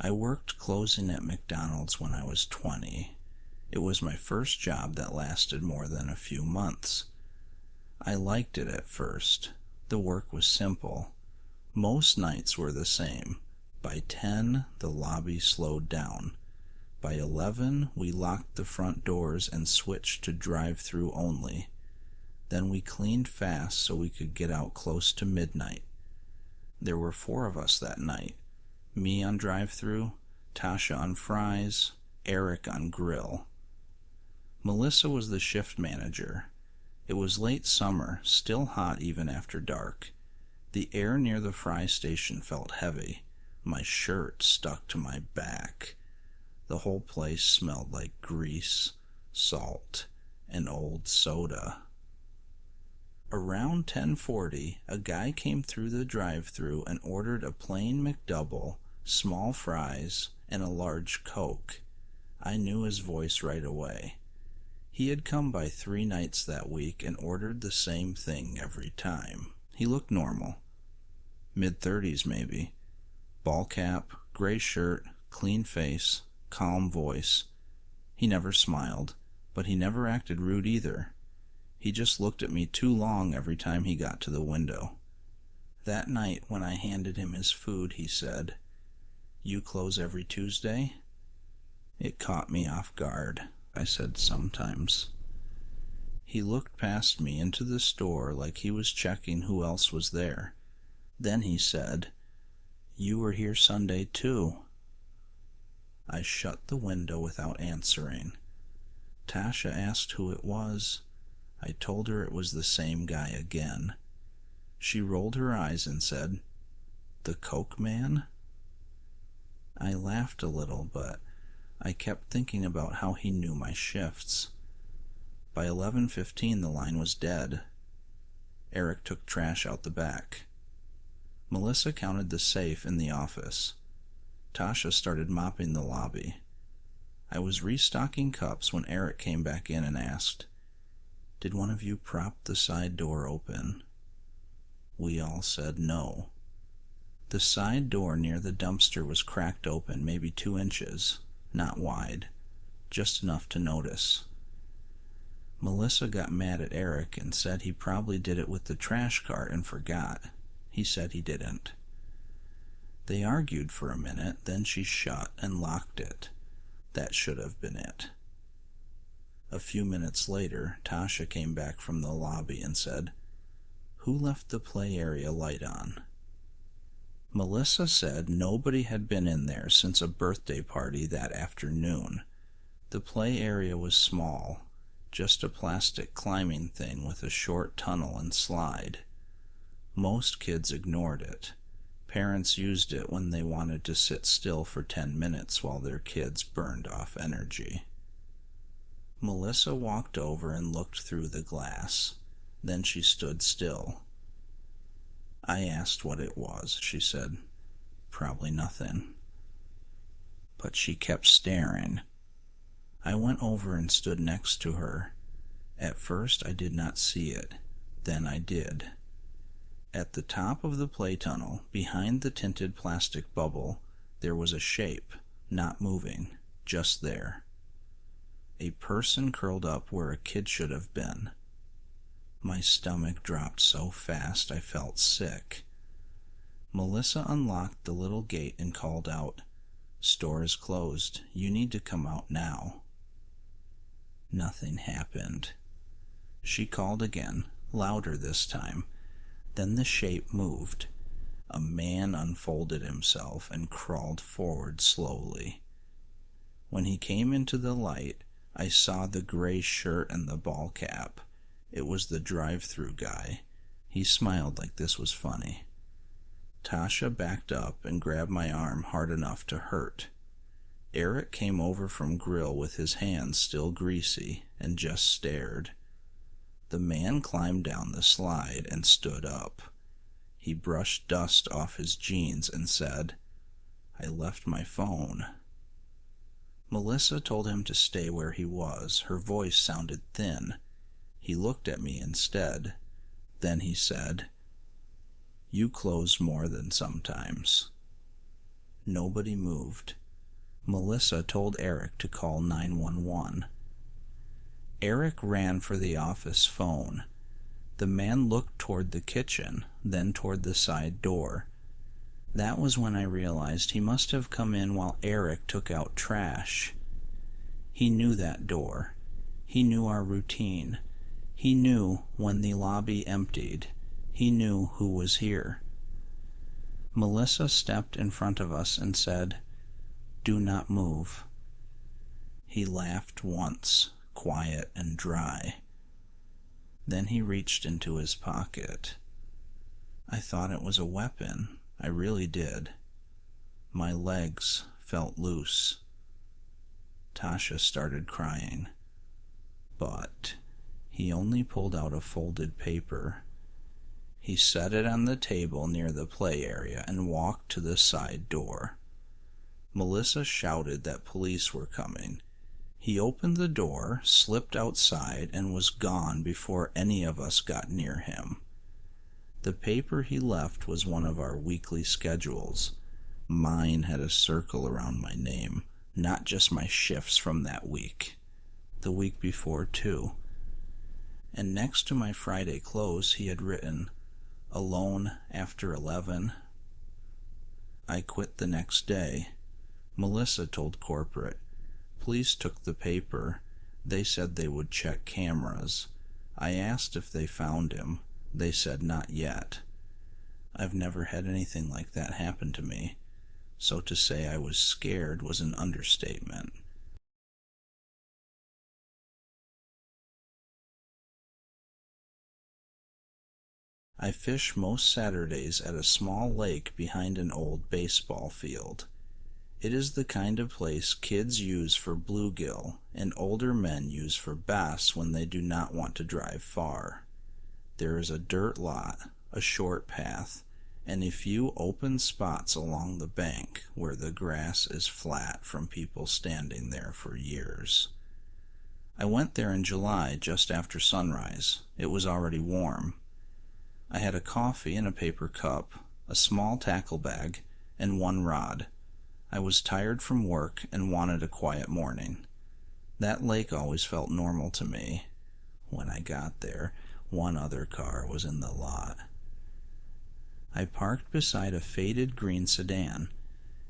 I worked closing at McDonald's when I was 20. It was my first job that lasted more than a few months. I liked it at first. The work was simple. Most nights were the same. By 10, the lobby slowed down. By 11, we locked the front doors and switched to drive-through only. Then we cleaned fast so we could get out close to midnight. There were 4 of us that night. Me on drive-through, Tasha on fries, Eric on grill. Melissa was the shift manager. It was late summer, still hot even after dark. The air near the fry station felt heavy. My shirt stuck to my back. The whole place smelled like grease, salt, and old soda. Around 10:40, a guy came through the drive-thru and ordered a plain McDouble, small fries, and a large Coke. I knew his voice right away. He had come by 3 nights that week and ordered the same thing every time. He looked normal. Mid-30s maybe. Ball cap, gray shirt, clean face, calm voice. He never smiled, but he never acted rude either. He just looked at me too long every time he got to the window. That night when I handed him his food, he said, "You close every Tuesday?" It caught me off guard. I said, "Sometimes." He looked past me into the store like he was checking who else was there. Then he said, "You were here Sunday too." I shut the window without answering. Tasha asked who it was. I told her it was the same guy again. She rolled her eyes and said, "The Coke man?" I laughed a little, but I kept thinking about how he knew my shifts. By 11:15 the line was dead. Eric took trash out the back. Melissa counted the safe in the office. Tasha started mopping the lobby. I was restocking cups when Eric came back in and asked, "Did one of you prop the side door open?" We all said no. The side door near the dumpster was cracked open maybe 2 inches, not wide, just enough to notice. Melissa got mad at Eric and said he probably did it with the trash cart and forgot. He said he didn't. They argued for a minute, then she shut and locked it. That should have been it. A few minutes later, Tasha came back from the lobby and said, "Who left the play area light on?" Melissa said nobody had been in there since a birthday party that afternoon. The play area was small, just a plastic climbing thing with a short tunnel and slide. Most kids ignored it. Parents used it when they wanted to sit still for 10 minutes while their kids burned off energy. Melissa walked over and looked through the glass. Then she stood still. I asked what it was. She said, "Probably nothing." But she kept staring. I went over and stood next to her. At first I did not see it. Then I did. At the top of the play tunnel, behind the tinted plastic bubble, there was a shape, not moving, just there. A person curled up where a kid should have been. My stomach dropped so fast I felt sick. Melissa unlocked the little gate and called out, "Store is closed. You need to come out now." Nothing happened. She called again, louder this time. Then the shape moved. A man unfolded himself and crawled forward slowly. When he came into the light, I saw the gray shirt and the ball cap. It was the drive-thru guy. He smiled like this was funny. Tasha backed up and grabbed my arm hard enough to hurt. Eric came over from grill with his hands still greasy and just stared. The man climbed down the slide and stood up. He brushed dust off his jeans and said, "I left my phone." Melissa told him to stay where he was. Her voice sounded thin. He looked at me instead. Then he said, "You close more than sometimes." Nobody moved. Melissa told Eric to call 911. Eric ran for the office phone. The man looked toward the kitchen, then toward the side door. That was when I realized he must have come in while Eric took out trash. He knew that door. He knew our routine. He knew when the lobby emptied. He knew who was here. Melissa stepped in front of us and said, "Do not move." He laughed once, quiet and dry. Then he reached into his pocket. I thought it was a weapon. I really did. My legs felt loose. Tasha started crying. But he only pulled out a folded paper. He set it on the table near the play area and walked to the side door. Melissa shouted that police were coming. He opened the door, slipped outside, and was gone before any of us got near him. The paper he left was one of our weekly schedules. Mine had a circle around my name, not just my shifts from that week. The week before, too. And next to my Friday close, he had written, "Alone after 11. I quit the next day. Melissa told corporate. Police took the paper. They said they would check cameras. I asked if they found him. They said not yet. I've never had anything like that happen to me, so to say I was scared was an understatement. I fish most Saturdays at a small lake behind an old baseball field. It is the kind of place kids use for bluegill and older men use for bass when they do not want to drive far. There is a dirt lot, a short path, and a few open spots along the bank where the grass is flat from people standing there for years. I went there in July just after sunrise. It was already warm. I had a coffee in a paper cup, a small tackle bag, and one rod. I was tired from work and wanted a quiet morning. That lake always felt normal to me. When I got there, one other car was in the lot. I parked beside a faded green sedan.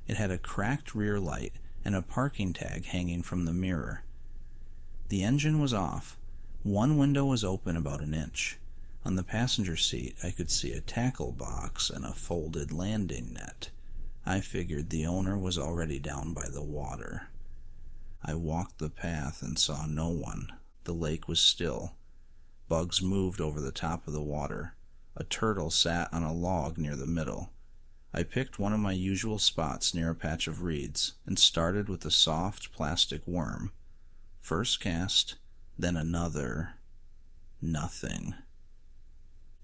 It had a cracked rear light and a parking tag hanging from the mirror. The engine was off. One window was open about an inch. On the passenger seat, I could see a tackle box and a folded landing net. I figured the owner was already down by the water. I walked the path and saw no one. The lake was still. Bugs moved over the top of the water. A turtle sat on a log near the middle. I picked one of my usual spots near a patch of reeds and started with a soft plastic worm. First cast, then another. Nothing.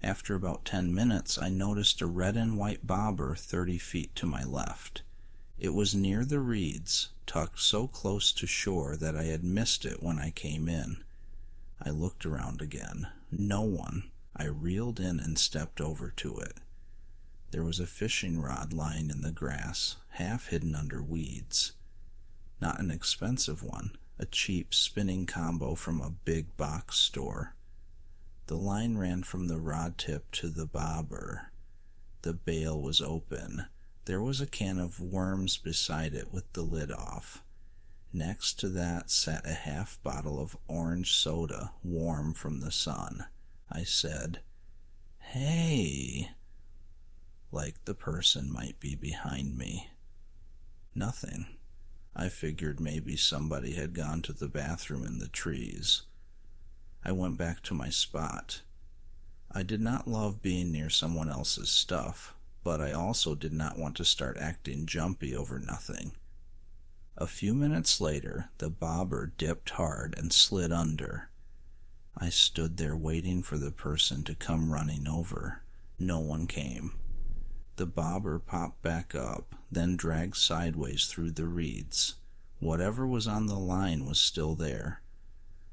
After about 10 minutes, I noticed a red and white bobber 30 feet to my left. It was near the reeds, tucked so close to shore that I had missed it when I came in. I looked around again. No one. I reeled in and stepped over to it. There was a fishing rod lying in the grass, half hidden under weeds. Not an expensive one, a cheap spinning combo from a big box store. The line ran from the rod tip to the bobber. The bail was open. There was a can of worms beside it with the lid off. Next to that sat a half bottle of orange soda, warm from the sun. I said, "Hey," like the person might be behind me. Nothing. I figured maybe somebody had gone to the bathroom in the trees. I went back to my spot. I did not love being near someone else's stuff, but I also did not want to start acting jumpy over nothing. A few minutes later, the bobber dipped hard and slid under. I stood there waiting for the person to come running over. No one came. The bobber popped back up, then dragged sideways through the reeds. Whatever was on the line was still there.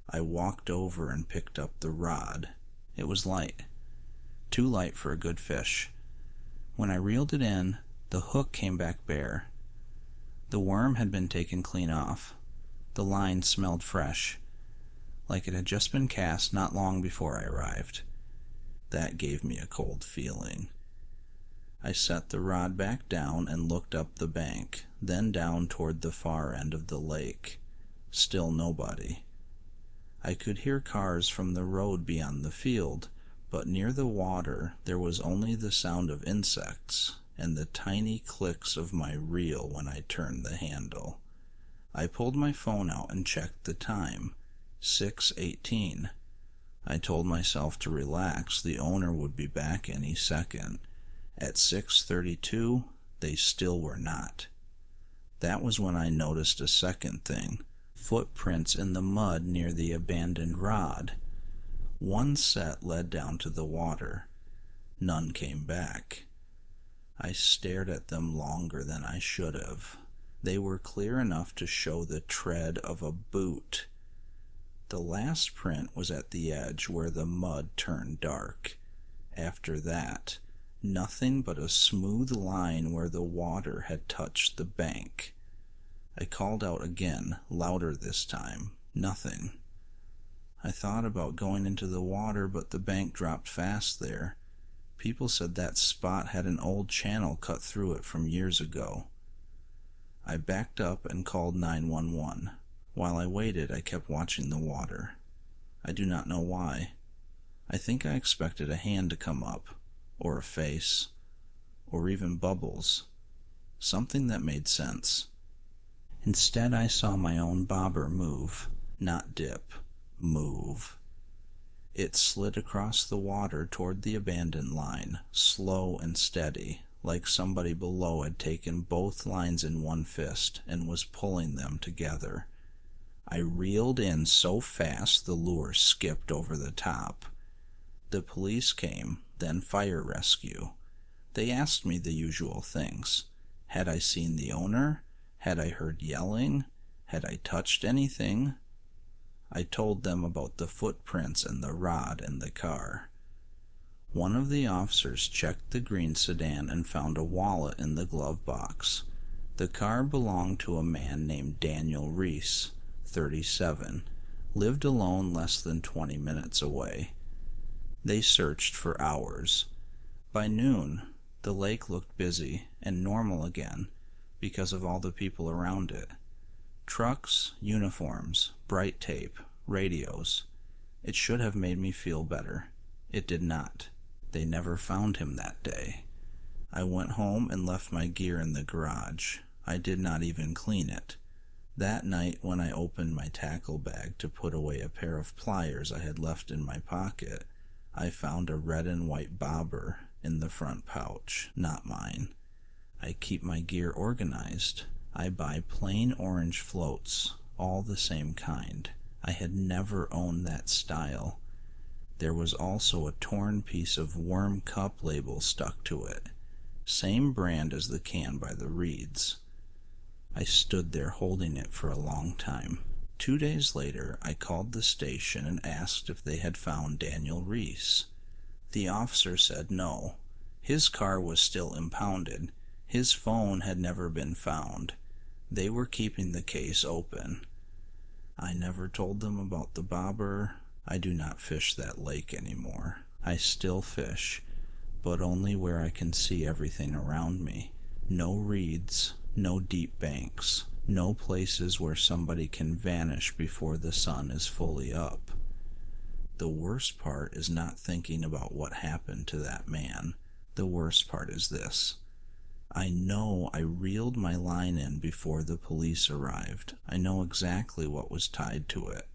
I walked over and picked up the rod. It was light. Too light for a good fish. When I reeled it in, the hook came back bare. The worm had been taken clean off. The line smelled fresh, like it had just been cast not long before I arrived. That gave me a cold feeling. I set the rod back down and looked up the bank, then down toward the far end of the lake. Still nobody. I could hear cars from the road beyond the field, but near the water there was only the sound of insects and the tiny clicks of my reel when I turned the handle. I pulled my phone out and checked the time. 6:18. I told myself to relax, the owner would be back any second. At 6:32, they still were not. That was when I noticed a second thing. Footprints in the mud near the abandoned rod. One set led down to the water. None came back. I stared at them longer than I should have. They were clear enough to show the tread of a boot. The last print was at the edge where the mud turned dark. After that, nothing but a smooth line where the water had touched the bank. I called out again, louder this time. Nothing. I thought about going into the water, but the bank dropped fast there. People said that spot had an old channel cut through it from years ago. I backed up and called 911. While I waited, I kept watching the water. I do not know why. I think I expected a hand to come up, or a face, or even bubbles. Something that made sense. Instead, I saw my own bobber move, not dip, move. It slid across the water toward the abandoned line, slow and steady, like somebody below had taken both lines in one fist and was pulling them together. I reeled in so fast the lure skipped over the top. The police came, then fire rescue. They asked me the usual things. Had I seen the owner? Had I heard yelling? Had I touched anything? I told them about the footprints and the rod in the car. One of the officers checked the green sedan and found a wallet in the glove box. The car belonged to a man named Daniel Reese, 37, lived alone less than 20 minutes away. They searched for hours. By noon, the lake looked busy and normal again because of all the people around it. Trucks, uniforms, bright tape, radios. It should have made me feel better. It did not. They never found him that day. I went home and left my gear in the garage. I did not even clean it. That night, when I opened my tackle bag to put away a pair of pliers I had left in my pocket, I found a red and white bobber in the front pouch, not mine. I keep my gear organized. I buy plain orange floats, all the same kind. I had never owned that style. There was also a torn piece of worm cup label stuck to it, same brand as the can by the reeds. I stood there holding it for a long time. 2 days later, I called the station and asked if they had found Daniel Reese. The officer said no. His car was still impounded. His phone had never been found. They were keeping the case open. I never told them about the bobber. I do not fish that lake anymore. I still fish, but only where I can see everything around me. No reeds, no deep banks, no places where somebody can vanish before the sun is fully up. The worst part is not thinking about what happened to that man. The worst part is this. I know I reeled my line in before the police arrived. I know exactly what was tied to it.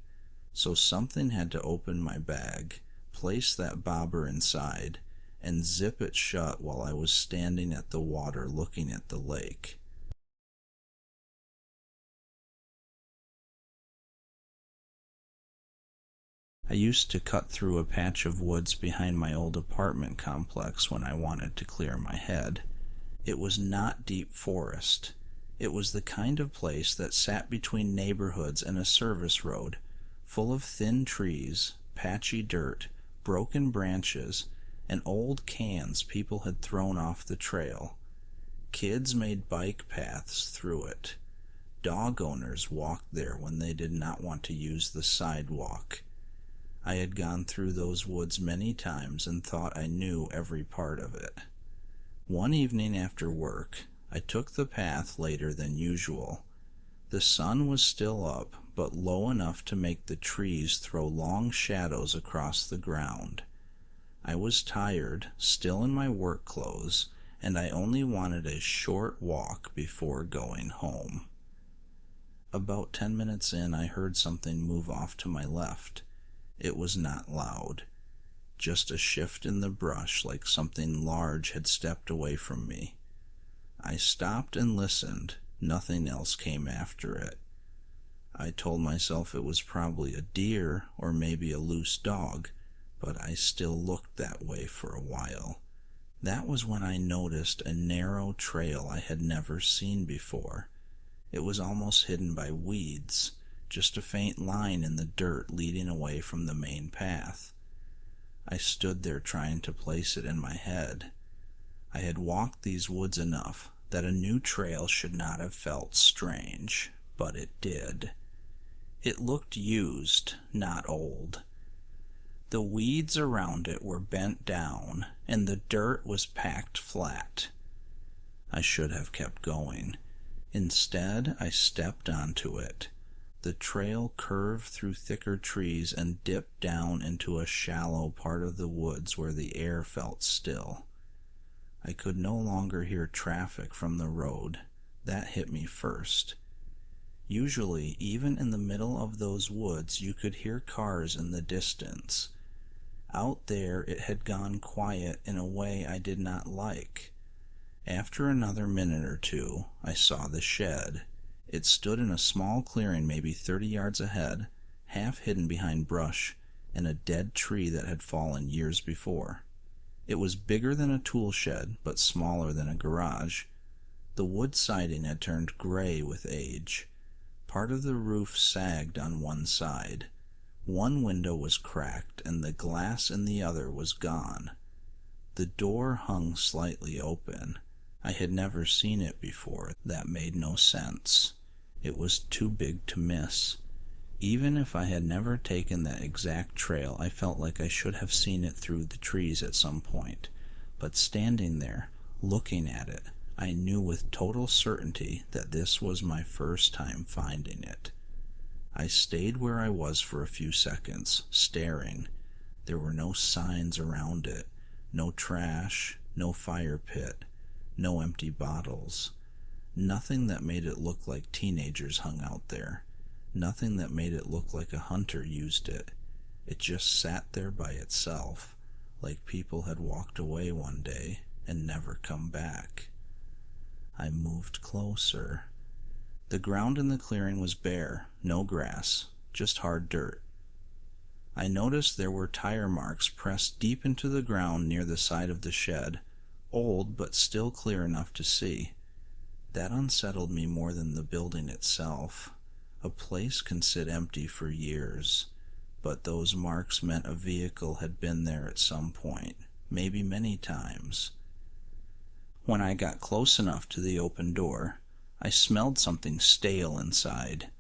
So something had to open my bag, place that bobber inside, and zip it shut while I was standing at the water looking at the lake. I used to cut through a patch of woods behind my old apartment complex when I wanted to clear my head. It was not deep forest. It was the kind of place that sat between neighborhoods and a service road, full of thin trees, patchy dirt, broken branches, and old cans people had thrown off the trail. Kids made bike paths through it. Dog owners walked there when they did not want to use the sidewalk. I had gone through those woods many times and thought I knew every part of it. One evening after work, I took the path later than usual. The sun was still up, but low enough to make the trees throw long shadows across the ground. I was tired, still in my work clothes, and I only wanted a short walk before going home. About 10 minutes in, I heard something move off to my left. It was not loud, just a shift in the brush like something large had stepped away from me. I stopped and listened. Nothing else came after it. I told myself it was probably a deer or maybe a loose dog, but I still looked that way for a while. That was when I noticed a narrow trail I had never seen before. It was almost hidden by weeds, just a faint line in the dirt leading away from the main path. I stood there trying to place it in my head. I had walked these woods enough that a new trail should not have felt strange, but it did. It looked used, not old. The weeds around it were bent down, and the dirt was packed flat. I should have kept going. Instead, I stepped onto it. The trail curved through thicker trees and dipped down into a shallow part of the woods where the air felt still. I could no longer hear traffic from the road. That hit me first. Usually, even in the middle of those woods, you could hear cars in the distance. Out there, it had gone quiet in a way I did not like. After another minute or two, I saw the shed. It stood in a small clearing maybe 30 yards ahead, half hidden behind brush and a dead tree that had fallen years before. It was bigger than a tool shed, but smaller than a garage. The wood siding had turned gray with age. Part of the roof sagged on one side. One window was cracked, and the glass in the other was gone. The door hung slightly open. I had never seen it before. That made no sense. It was too big to miss. Even if I had never taken that exact trail, I felt like I should have seen it through the trees at some point. But standing there, looking at it, I knew with total certainty that this was my first time finding it. I stayed where I was for a few seconds, staring. There were no signs around it, no trash, no fire pit, no empty bottles. Nothing that made it look like teenagers hung out there. Nothing that made it look like a hunter used it. It just sat there by itself, like people had walked away one day and never come back. I moved closer. The ground in the clearing was bare, no grass, just hard dirt. I noticed there were tire marks pressed deep into the ground near the side of the shed, old but still clear enough to see. That unsettled me more than the building itself. A place can sit empty for years, but those marks meant a vehicle had been there at some point, maybe many times. When I got close enough to the open door, I smelled something stale inside.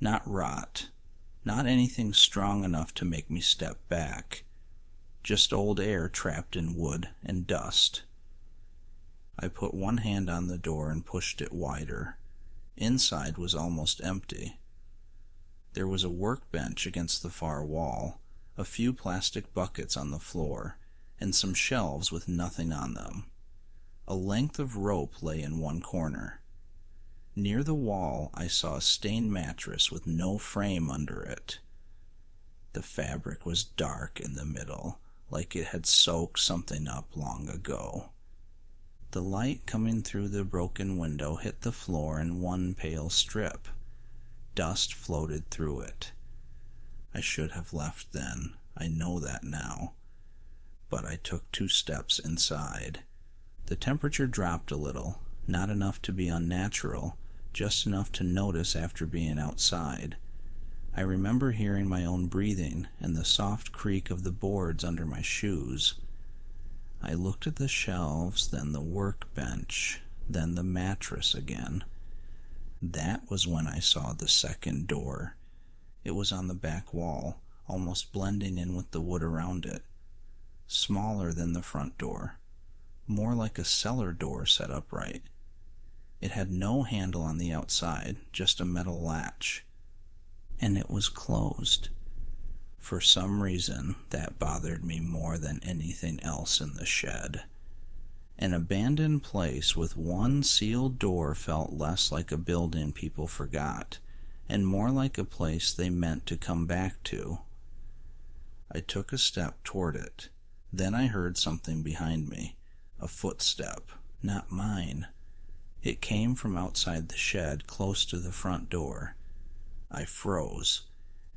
Not rot, not anything strong enough to make me step back, just old air trapped in wood and dust. I put one hand on the door and pushed it wider. Inside was almost empty. There was a workbench against the far wall, a few plastic buckets on the floor, and some shelves with nothing on them. A length of rope lay in one corner. Near the wall, I saw a stained mattress with no frame under it. The fabric was dark in the middle, like it had soaked something up long ago. The light coming through the broken window hit the floor in one pale strip. Dust floated through it. I should have left then. I know that now. But I took 2 steps inside. The temperature dropped a little, not enough to be unnatural, just enough to notice after being outside. I remember hearing my own breathing and the soft creak of the boards under my shoes. I looked at the shelves, then the workbench, then the mattress again. That was when I saw the second door. It was on the back wall, almost blending in with the wood around it. Smaller than the front door, more like a cellar door set upright. It had no handle on the outside, just a metal latch. And it was closed. For some reason, that bothered me more than anything else in the shed. An abandoned place with one sealed door felt less like a building people forgot, and more like a place they meant to come back to. I took a step toward it. Then I heard something behind me, a footstep, not mine. It came from outside the shed, close to the front door. I froze.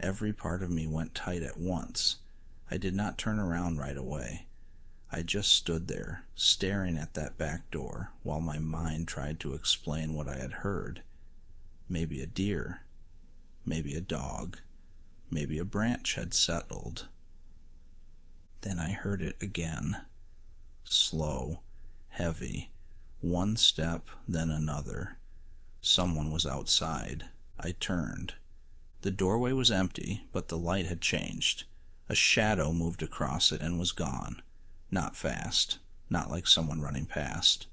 Every part of me went tight at once. I did not turn around right away. I just stood there, staring at that back door, while my mind tried to explain what I had heard. Maybe a deer. Maybe a dog. Maybe a branch had settled. Then I heard it again. Slow, heavy. One step, then another. Someone was outside. I turned. The doorway was empty, but the light had changed. A shadow moved across it and was gone. Not fast, not like someone running past.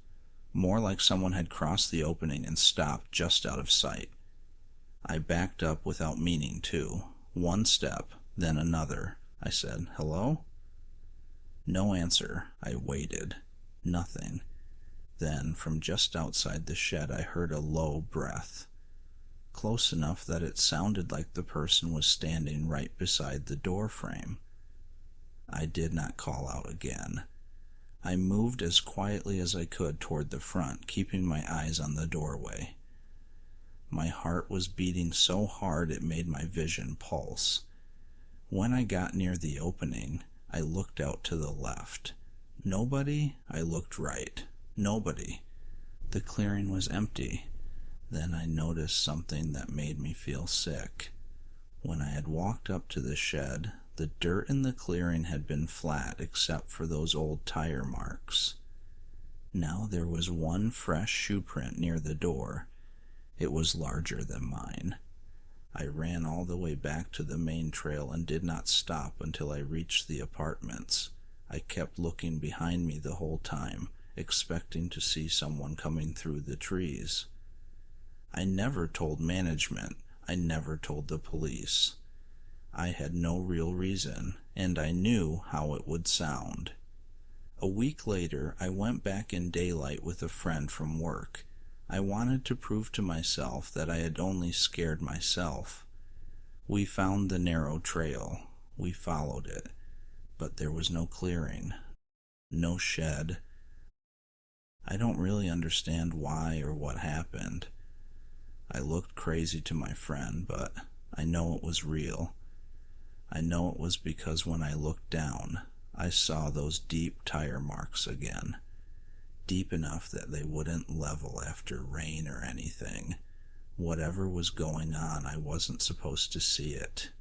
More like someone had crossed the opening and stopped just out of sight. I backed up without meaning to. One step, then another. I said, "Hello?" No answer. I waited. Nothing. Then, from just outside the shed, I heard a low breath, close enough that it sounded like the person was standing right beside the door frame. I did not call out again. I moved as quietly as I could toward the front, keeping my eyes on the doorway. My heart was beating so hard it made my vision pulse. When I got near the opening, I looked out to the left. Nobody. I looked right. Nobody. The clearing was empty. Then I noticed something that made me feel sick. When I had walked up to the shed, the dirt in the clearing had been flat except for those old tire marks. Now there was one fresh shoe print near the door. It was larger than mine. I ran all the way back to the main trail and did not stop until I reached the apartments. I kept looking behind me the whole time, expecting to see someone coming through the trees. I never told management. I never told the police. I had no real reason, and I knew how it would sound. A week later, I went back in daylight with a friend from work. I wanted to prove to myself that I had only scared myself. We found the narrow trail. We followed it. But there was no clearing, no shed. I don't really understand why or what happened. I looked crazy to my friend, but I know it was real. I know it was because when I looked down, I saw those deep tire marks again. Deep enough that they wouldn't level after rain or anything. Whatever was going on, I wasn't supposed to see it.